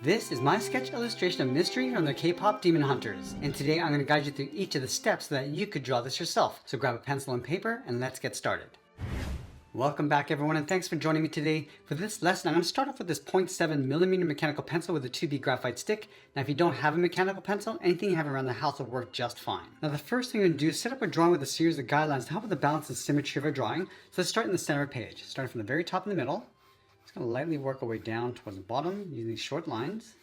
This is my sketch illustration of Mystery from the K-pop Demon Hunters, and today I'm going to guide you through each of the steps so that you could draw this yourself. So grab a pencil and paper and let's get started. Welcome back everyone, and thanks for joining me today. For this lesson I'm going to start off with this 0.7mm mechanical pencil with a 2B graphite stick. Now if you don't have a mechanical pencil, anything you have around the house will work just fine. Now the first thing you're going to do is set up a drawing with a series of guidelines to help with the balance and symmetry of our drawing. So let's start in the center of the page, starting from the very top in the middle. Just going to lightly work our way down towards the bottom using these short lines.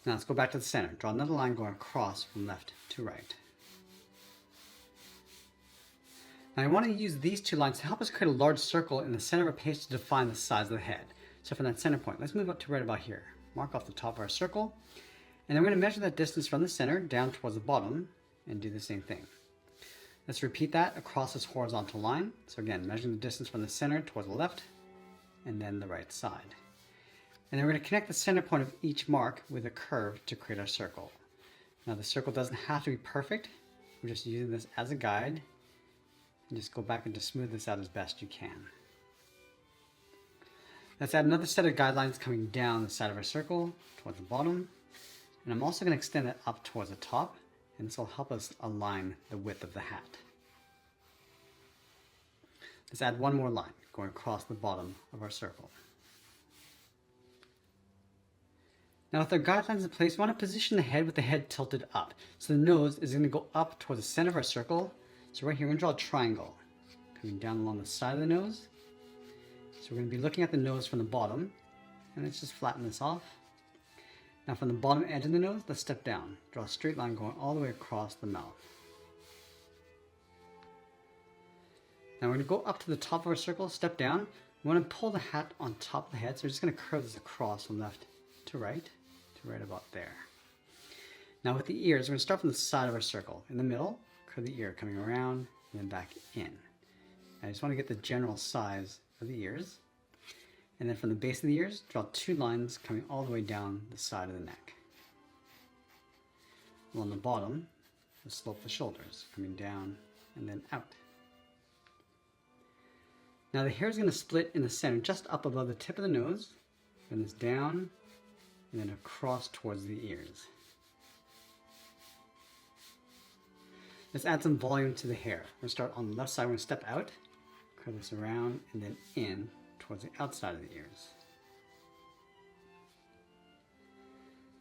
Now let's go back to the center. Draw another line going across from left to right. Now I want to use these two lines to help us create a large circle in the center of our page to define the size of the head. So from that center point, let's move up to right about here. Mark off the top of our circle, and then we're going to measure that distance from the center down towards the bottom and do the same thing. Let's repeat that across this horizontal line. So again, measuring the distance from the center towards the left and then the right side. And then we're going to connect the center point of each mark with a curve to create our circle. Now the circle doesn't have to be perfect. We're just using this as a guide. And just go back and just smooth this out as best you can. Let's add another set of guidelines coming down the side of our circle towards the bottom. And I'm also going to extend that up towards the top, and this will help us align the width of the hat. Let's add one more line going across the bottom of our circle. Now with our guidelines in place, we want to position the head with the head tilted up. So the nose is going to go up towards the center of our circle. So right here, we're going to draw a triangle coming down along the side of the nose. So we're going to be looking at the nose from the bottom, and let's just flatten this off. Now from the bottom edge of the nose, let's step down. Draw a straight line going all the way across the mouth. Now we're going to go up to the top of our circle, step down. We want to pull the hat on top of the head, so we're just going to curve this across from left to right about there. Now with the ears, we're going to start from the side of our circle. In the middle, curve the ear coming around and then back in. I just want to get the general size of the ears. And then from the base of the ears, draw two lines coming all the way down the side of the neck. Along the bottom, we'll slope the shoulders coming down and then out. Now the hair is going to split in the center just up above the tip of the nose, then this down and then across towards the ears. Let's add some volume to the hair. We're going to start on the left side, we're going to step out, curve this around, and then in towards the outside of the ears.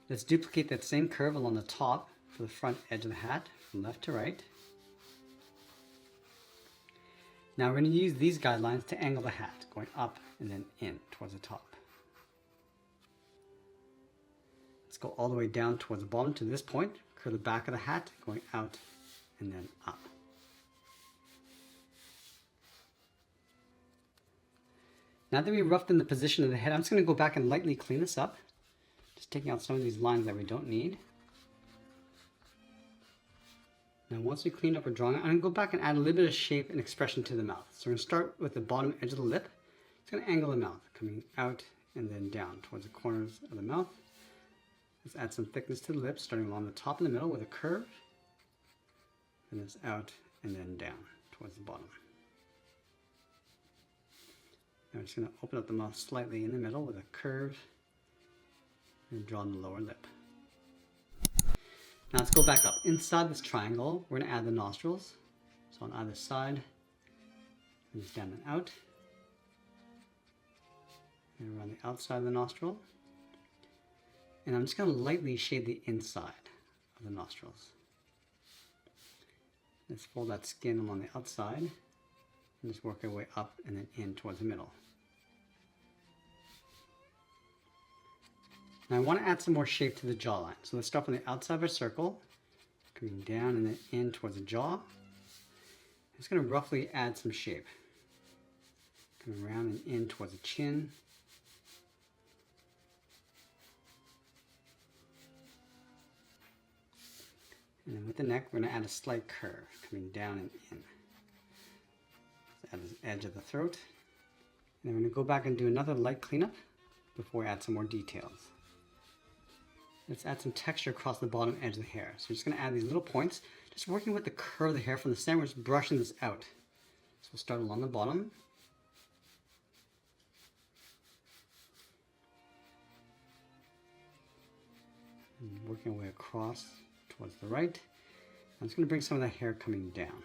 Let's duplicate that same curve along the top for the front edge of the hat, from left to right. Now we're going to use these guidelines to angle the hat, going up and then in towards the top. Let's go all the way down towards the bottom to this point, curve the back of the hat, going out and then up. Now that we've roughed in the position of the head, I'm just going to go back and lightly clean this up. Just taking out some of these lines that we don't need. Now once we cleaned up our drawing, I'm going to go back and add a little bit of shape and expression to the mouth. So we're going to start with the bottom edge of the lip. It's going to angle the mouth, coming out and then down towards the corners of the mouth. Let's add some thickness to the lips, starting along the top and the middle with a curve. And it's out and then down towards the bottom. Now I'm just going to open up the mouth slightly in the middle with a curve and draw on the lower lip. Now let's go back up. Inside this triangle, we're going to add the nostrils. So on either side, and just down and out. And around the outside of the nostril. And I'm just going to lightly shade the inside of the nostrils. Let's fold that skin along the outside and just work our way up and then in towards the middle. Now I want to add some more shape to the jawline. So let's start from the outside of our circle, coming down and then in towards the jaw. I'm just going to roughly add some shape. Coming around and in towards the chin. And then with the neck, we're going to add a slight curve, coming down and in. Let's add the edge of the throat. And then we're going to go back and do another light cleanup before we add some more details. Let's add some texture across the bottom edge of the hair. So we're just going to add these little points, just working with the curve of the hair from the center, we're just brushing this out. So we'll start along the bottom. And working our way across towards the right. I'm just going to bring some of the hair coming down.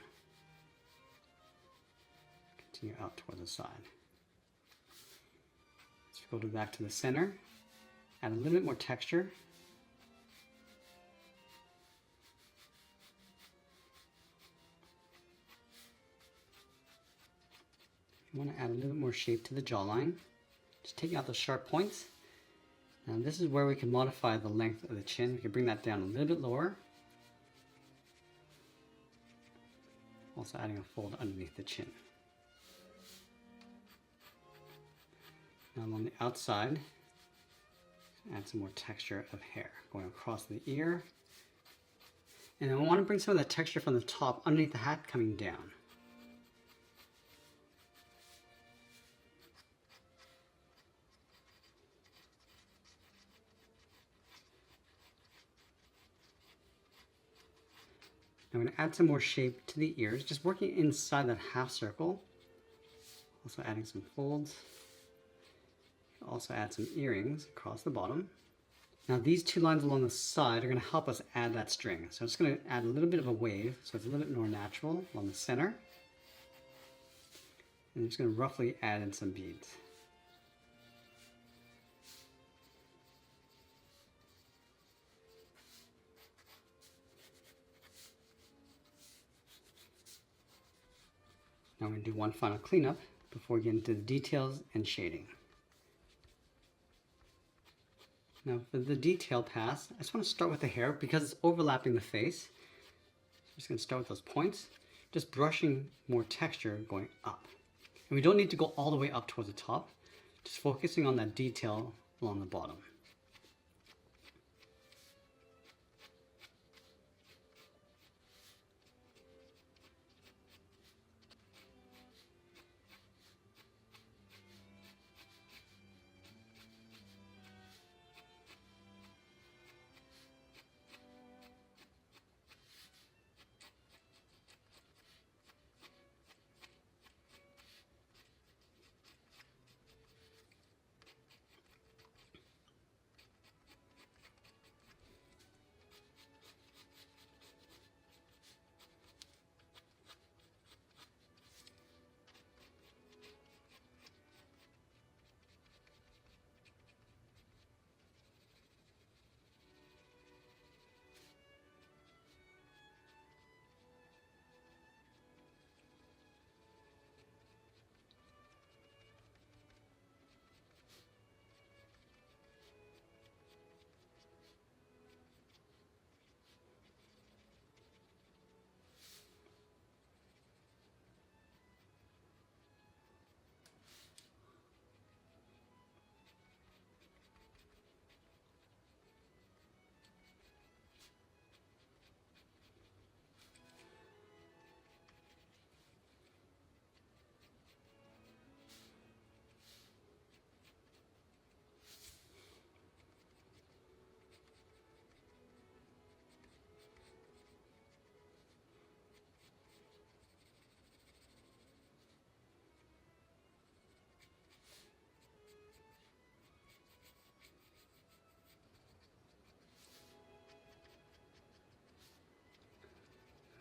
Continue out towards the side. Let's go back to the center. Add a little bit more texture. You want to add a little bit more shape to the jawline. Just taking out the sharp points. And this is where we can modify the length of the chin. We can bring that down a little bit lower. Also adding a fold underneath the chin. Now on the outside, add some more texture of hair going across the ear. And then we want to bring some of that texture from the top underneath the hat coming down. I'm going to add some more shape to the ears, just working inside that half circle. Also adding some folds. Also add some earrings across the bottom. Now these two lines along the side are going to help us add that string. So I'm just going to add a little bit of a wave so it's a little bit more natural along the center. And I'm just going to roughly add in some beads. Now I'm going to do one final cleanup before we get into the details and shading. Now for the detail pass, I just want to start with the hair because it's overlapping the face. I'm just going to start with those points, just brushing more texture going up. And we don't need to go all the way up towards the top, just focusing on that detail along the bottom.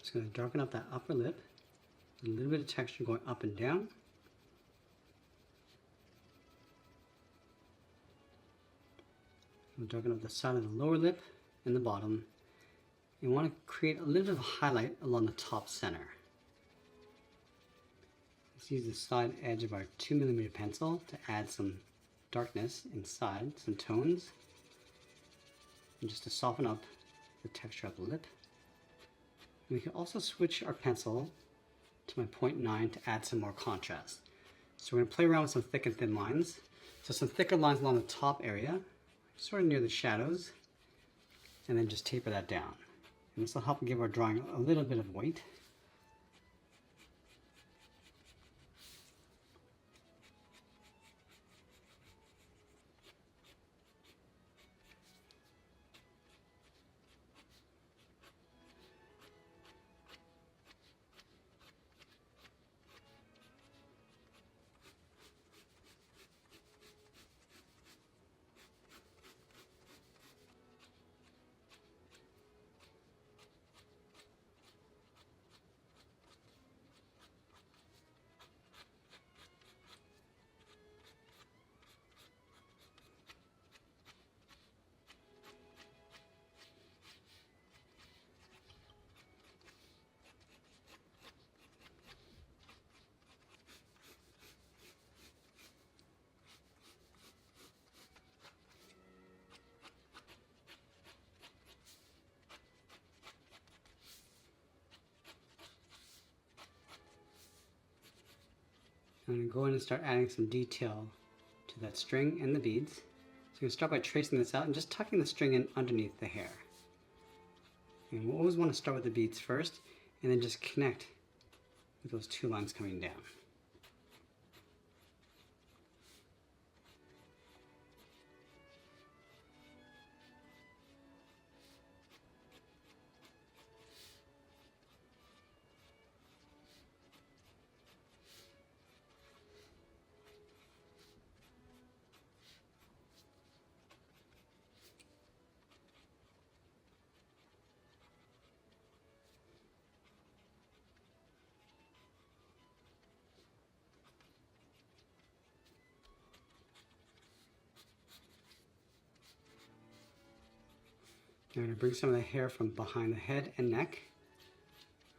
Just going to darken up that upper lip, a little bit of texture going up and down. We'll darken up the side of the lower lip and the bottom. You want to create a little bit of a highlight along the top center. Let's use the side edge of our 2mm pencil to add some darkness inside, some tones, and just to soften up the texture of the lip. We can also switch our pencil to my 0.9 to add some more contrast. So we're going to play around with some thick and thin lines. So some thicker lines along the top area, sort of near the shadows, and then just taper that down. And this will help give our drawing a little bit of weight. I'm going to go in and start adding some detail to that string and the beads. So I'm going to start by tracing this out and just tucking the string in underneath the hair. And we'll always want to start with the beads first and then just connect with those two lines coming down. I'm going to bring some of the hair from behind the head and neck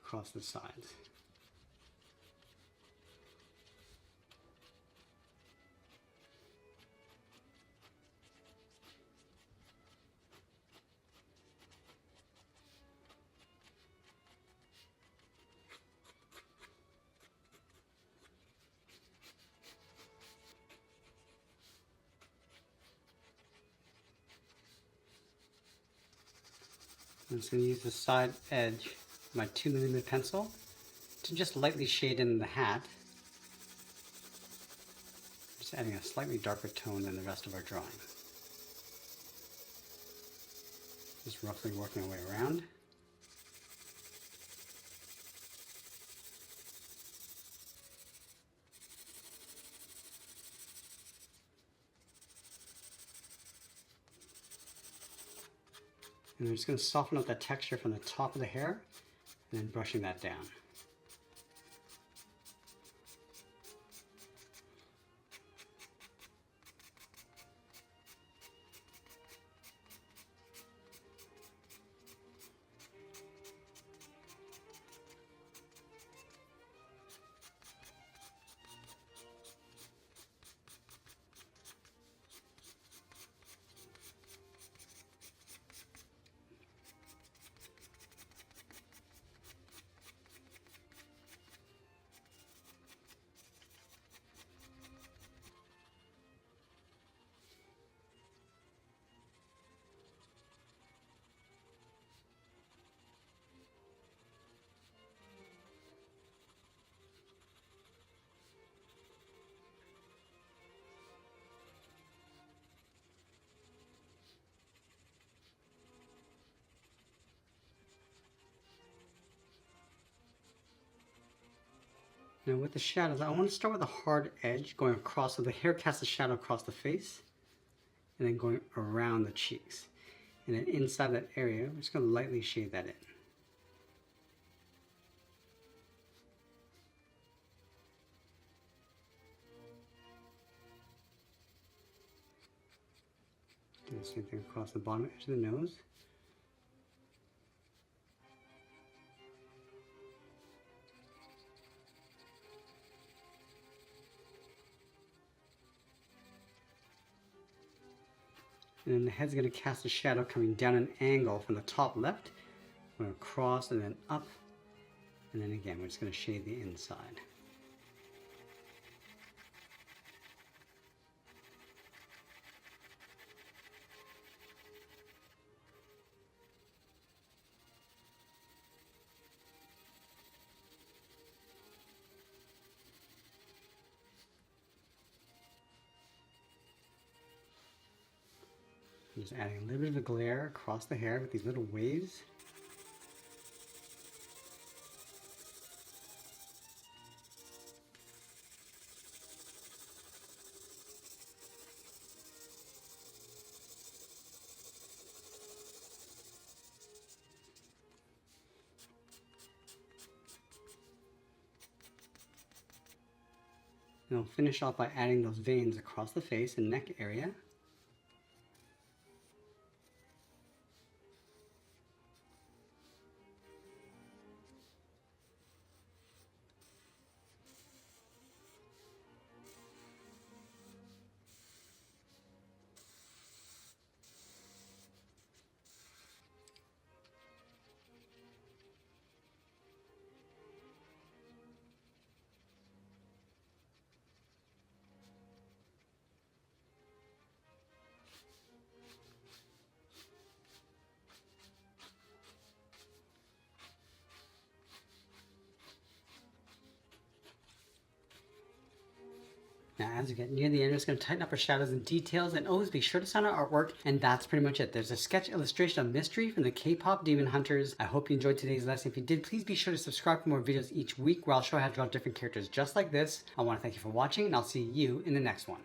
across the sides. I'm just going to use the side edge of my 2mm pencil to just lightly shade in the hat. Just adding a slightly darker tone than the rest of our drawing. Just roughly working our way around. And I'm just going to soften up that texture from the top of the hair and then brushing that down. Now with the shadows, I want to start with a hard edge going across, so the hair casts a shadow across the face, and then going around the cheeks. And then inside that area, we're just going to lightly shade that in. Do the same thing across the bottom edge of the nose. And then the head's going to cast a shadow coming down an angle from the top left. We're going to cross and then up. And then again, we're just going to shade the inside. I'm just adding a little bit of a glare across the hair with these little waves. And I'll finish off by adding those veins across the face and neck area. Now, as we get near the end, we're just going to tighten up our shadows and details, and always be sure to sign our artwork, and that's pretty much it. There's a sketch illustration of Mystery from the K-pop Demon Hunters. I hope you enjoyed today's lesson. If you did, please be sure to subscribe for more videos each week where I'll show you how to draw different characters just like this. I want to thank you for watching, and I'll see you in the next one.